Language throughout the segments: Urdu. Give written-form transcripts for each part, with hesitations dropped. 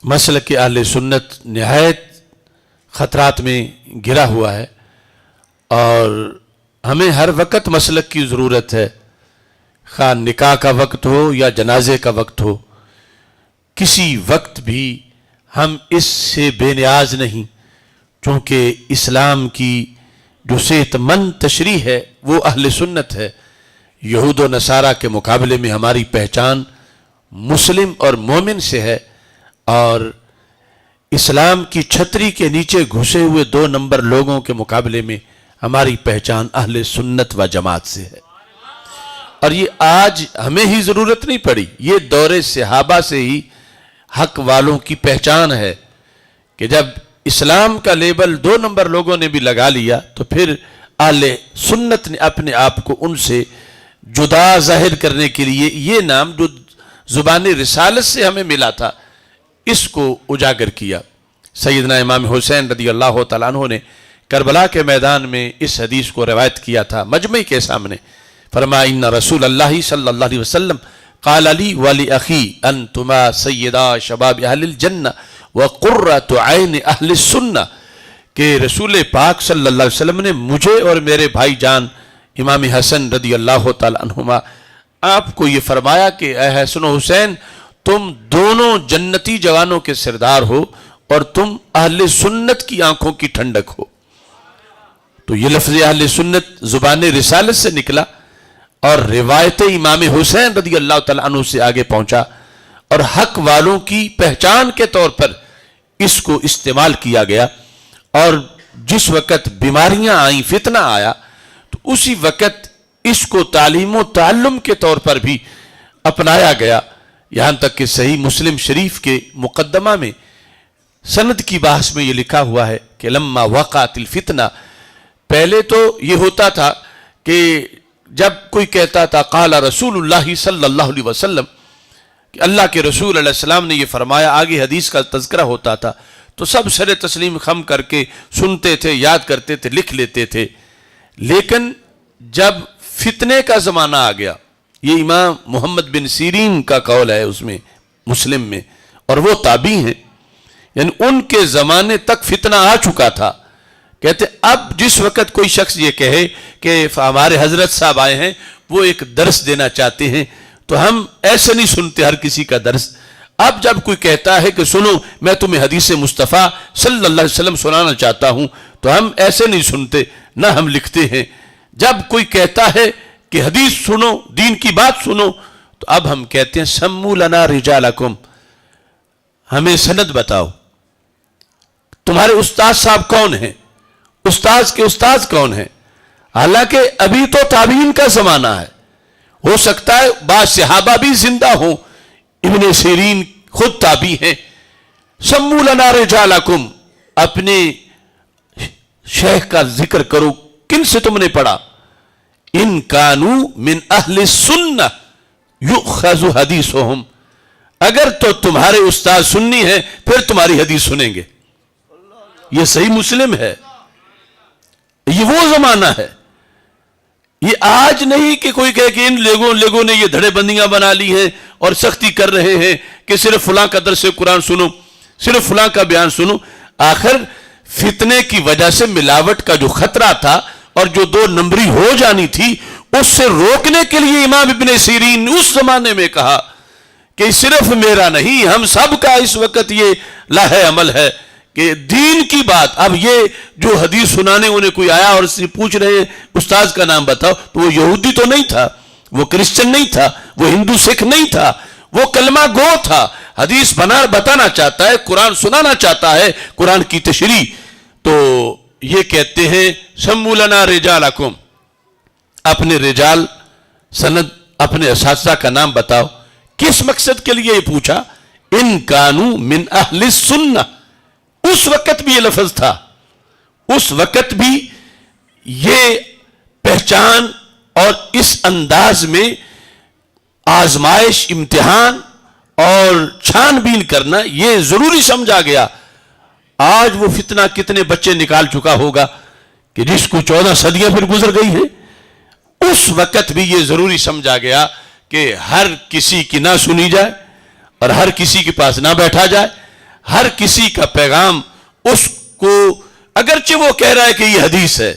مسلک اہل سنت نہایت خطرات میں گھرا ہوا ہے اور ہمیں ہر وقت مسلک کی ضرورت ہے، خواہ نکاح کا وقت ہو یا جنازے کا وقت ہو، کسی وقت بھی ہم اس سے بے نیاز نہیں، چونکہ اسلام کی جو صحت مند تشریح ہے وہ اہل سنت ہے۔ یہود و نصارہ کے مقابلے میں ہماری پہچان مسلم اور مومن سے ہے، اور اسلام کی چھتری کے نیچے گھسے ہوئے 2 نمبر لوگوں کے مقابلے میں ہماری پہچان اہل سنت و جماعت سے ہے۔ اور یہ آج ہمیں ہی ضرورت نہیں پڑی، یہ دور صحابہ سے ہی حق والوں کی پہچان ہے کہ جب اسلام کا لیبل 2 نمبر لوگوں نے بھی لگا لیا تو پھر اہل سنت نے اپنے آپ کو ان سے جدا ظاہر کرنے کے لیے یہ نام جو زبان رسالت سے ہمیں ملا تھا اس کو اجاگر کیا۔ سیدنا امام حسین رضی اللہ تعالیٰ عنہ نے کربلا کے میدان میں اس حدیث کو روایت کیا تھا مجمع کے سامنے، فرمایا ان رسول اللہ صلی اللہ علیہ وسلم قال لی ولی اخی انتما سیدا شباب اہل الجنہ وقرۃ عین اہل السنہ، کہ رسول پاک صلی اللہ علیہ وسلم نے مجھے اور میرے بھائی جان امام حسن رضی اللہ تعالیٰ عنہما آپ کو یہ فرمایا کہ اے حسن و حسین تم دونوں جنتی جوانوں کے سردار ہو اور تم اہل سنت کی آنکھوں کی ٹھنڈک ہو۔ تو یہ لفظ اہل سنت زبان رسالت سے نکلا اور روایت امام حسین رضی اللہ تعالیٰ عنہ سے آگے پہنچا، اور حق والوں کی پہچان کے طور پر اس کو استعمال کیا گیا۔ اور جس وقت بیماریاں آئیں، فتنہ آیا، تو اسی وقت اس کو تعلیم و تعلم کے طور پر بھی اپنایا گیا، یہاں تک کہ صحیح مسلم شریف کے مقدمہ میں سند کی بحث میں یہ لکھا ہوا ہے کہ لما وقعت الفتنہ، پہلے تو یہ ہوتا تھا کہ جب کوئی کہتا تھا قال رسول اللہ صلی اللہ علیہ وسلم، کہ اللہ کے رسول علیہ السلام نے یہ فرمایا، آگے حدیث کا تذکرہ ہوتا تھا تو سب سر تسلیم خم کر کے سنتے تھے، یاد کرتے تھے، لکھ لیتے تھے۔ لیکن جب فتنے کا زمانہ آ گیا، یہ امام محمد بن سیرین کا قول ہے اس میں مسلم میں، اور وہ تابعی ہیں، یعنی ان کے زمانے تک فتنہ آ چکا تھا۔ کہتے اب جس وقت کوئی شخص یہ کہے کہ ہمارے حضرت صاحب آئے ہیں، وہ ایک درس دینا چاہتے ہیں، تو ہم ایسے نہیں سنتے ہر کسی کا درس۔ اب جب کوئی کہتا ہے کہ سنو میں تمہیں حدیث مصطفیٰ صلی اللہ علیہ وسلم سنانا چاہتا ہوں، تو ہم ایسے نہیں سنتے، نہ ہم لکھتے ہیں۔ جب کوئی کہتا ہے کہ حدیث سنو، دین کی بات سنو، تو اب ہم کہتے ہیں سمو لنا رجالکم، ہمیں سند بتاؤ، تمہارے استاد صاحب کون ہیں، استاذ کے استاذ کون ہیں۔ حالانکہ ابھی تو تابعین کا زمانہ ہے، ہو سکتا ہے بعض صحابہ بھی زندہ ہوں، ابن سیرین خود تابعی ہیں۔ سمو لنا رجالکم، اپنے شیخ کا ذکر کرو، کن سے تم نے پڑھا؟ ان کانو من اہل السنہ یؤخذ حدیثہم، اگر تو تمہارے استاد سنی ہیں پھر تمہاری حدیث سنیں گے۔ یہ صحیح مسلم ہے، یہ وہ زمانہ ہے، یہ آج نہیں کہ کوئی کہے کہ ان لوگوں نے یہ دھڑے بندیاں بنا لی ہیں اور سختی کر رہے ہیں کہ صرف فلاں کا درس قرآن سنو، صرف فلاں کا بیان سنو۔ آخر فتنے کی وجہ سے ملاوٹ کا جو خطرہ تھا اور جو 2 نمبری ہو جانی تھی، اس سے روکنے کے لیے امام ابن سیرین نے اس زمانے میں کہا کہ صرف میرا نہیں، ہم سب کا اس وقت یہ لاہ عمل ہے کہ دین کی بات۔ اب یہ جو حدیث سنانے انہیں کوئی آیا اور اس سے پوچھ رہے ہیں استاذ کا نام بتاؤ، تو وہ یہودی تو نہیں تھا، وہ کرسچن نہیں تھا، وہ ہندو سکھ نہیں تھا، وہ کلمہ گو تھا، حدیث بتانا چاہتا ہے، قرآن سنانا چاہتا ہے، قرآن کی تشریح۔ تو یہ کہتے ہیں سمو لنا رجالکم، اپنے رجال سند، اپنے اساتذہ کا نام بتاؤ۔ کس مقصد کے لیے یہ پوچھا؟ ان کانو من اہل السنہ، اس وقت بھی یہ لفظ تھا، اس وقت بھی یہ پہچان اور اس انداز میں آزمائش، امتحان اور چھان بین کرنا یہ ضروری سمجھا گیا۔ آج وہ فتنہ کتنے بچے نکال چکا ہوگا کہ جس کو 14 صدیاں پھر گزر گئی ہیں، اس وقت بھی یہ ضروری سمجھا گیا کہ ہر کسی کی نہ سنی جائے اور ہر کسی کے پاس نہ بیٹھا جائے، ہر کسی کا پیغام اس کو، اگرچہ وہ کہہ رہا ہے کہ یہ حدیث ہے،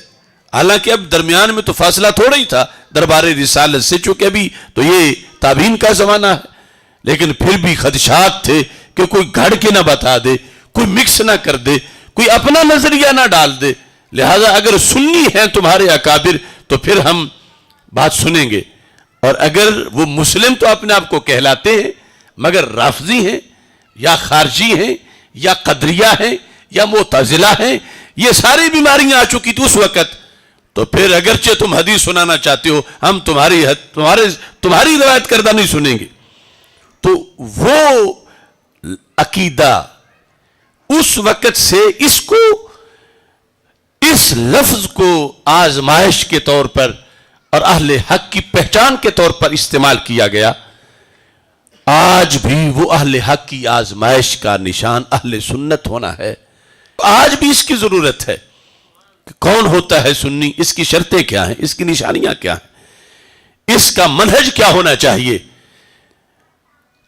حالانکہ اب درمیان میں تو فاصلہ تھوڑا ہی تھا دربار رسالت سے، چونکہ ابھی تو یہ تابعین کا زمانہ ہے، لیکن پھر بھی خدشات تھے کہ کوئی گھڑ کے نہ بتا دے، کوئی مکس نہ کر دے، کوئی اپنا نظریہ نہ ڈال دے، لہذا اگر سنی ہیں تمہارے اکابر تو پھر ہم بات سنیں گے، اور اگر وہ مسلم تو اپنے آپ کو کہلاتے ہیں مگر رافضی ہیں یا خارجی ہیں یا قدریہ ہیں یا معتزلہ ہیں، یہ ساری بیماریاں آ چکی تھی اس وقت، تو پھر اگرچہ تم حدیث سنانا چاہتے ہو ہم تمہاری روایت کردہ نہیں سنیں گے۔ تو وہ عقیدہ اس وقت سے اس لفظ کو آزمائش کے طور پر اور اہل حق کی پہچان کے طور پر استعمال کیا گیا، آج بھی وہ اہل حق کی آزمائش کا نشان اہل سنت ہونا ہے۔ آج بھی اس کی ضرورت ہے کہ کون ہوتا ہے سنی، اس کی شرطیں کیا ہیں، اس کی نشانیاں کیا ہیں، اس کا منہج کیا ہونا چاہیے،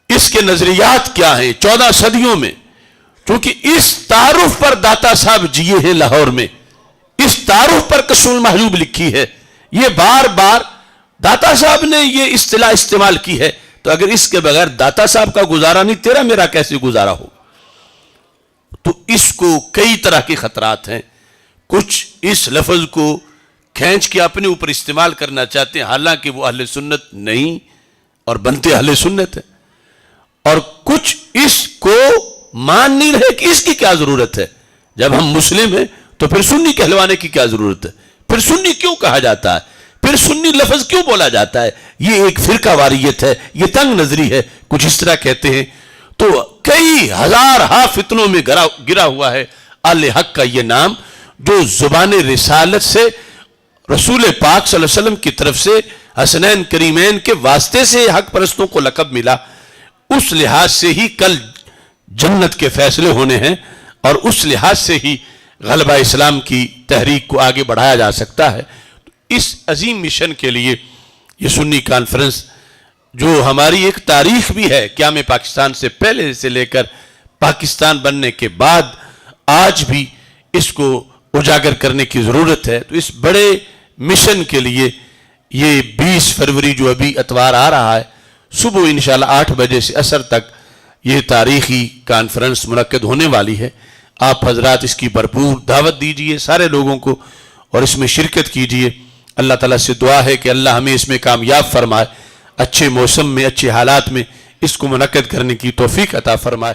اس کے نظریات کیا ہیں 14 صدیوں میں، کیونکہ اس تعارف پر داتا صاحب جیے ہیں لاہور میں، اس تعارف پر کشف المحجوب لکھی ہے، یہ بار بار داتا صاحب نے یہ اصطلاح استعمال کی ہے، تو اگر اس کے بغیر داتا صاحب کا گزارا نہیں، تیرا میرا کیسے گزارا ہو؟ تو اس کو کئی طرح کے خطرات ہیں، کچھ اس لفظ کو کھینچ کے اپنے اوپر استعمال کرنا چاہتے ہیں، حالانکہ وہ اہل سنت نہیں اور بنتے اہل سنت ہیں، اور کچھ اس کو مان نہیں رہے کہ اس کی کیا ضرورت ہے، جب ہم مسلم ہیں تو پھر سنی کہلوانے کی کیا ضرورت ہے، پھر سنی کیوں کہا جاتا ہے، پھر سنی لفظ کیوں بولا جاتا ہے، یہ ایک فرقہ واریت ہے، یہ تنگ نظری ہے، کچھ اس طرح کہتے ہیں۔ تو کئی ہزار فتنوں میں گرا ہوا ہے اہل حق کا یہ نام، جو زبان رسالت سے رسول پاک صلی اللہ علیہ وسلم کی طرف سے حسنین کریمین کے واسطے سے حق پرستوں کو لقب ملا، اس لحاظ سے ہی کل جنت کے فیصلے ہونے ہیں، اور اس لحاظ سے ہی غلبہ اسلام کی تحریک کو آگے بڑھایا جا سکتا ہے۔ اس عظیم مشن کے لیے یہ سنی کانفرنس، جو ہماری ایک تاریخ بھی ہے قیام پاکستان سے پہلے سے لے کر پاکستان بننے کے بعد، آج بھی اس کو اجاگر کرنے کی ضرورت ہے۔ تو اس بڑے مشن کے لیے یہ 20 فروری جو ابھی اتوار آ رہا ہے، صبح انشاءاللہ 8 بجے سے عصر تک یہ تاریخی کانفرنس منعقد ہونے والی ہے۔ آپ حضرات اس کی بھرپور دعوت دیجئے سارے لوگوں کو، اور اس میں شرکت کیجئے۔ اللہ تعالیٰ سے دعا ہے کہ اللہ ہمیں اس میں کامیاب فرمائے، اچھے موسم میں، اچھے حالات میں اس کو منعقد کرنے کی توفیق عطا فرمائے۔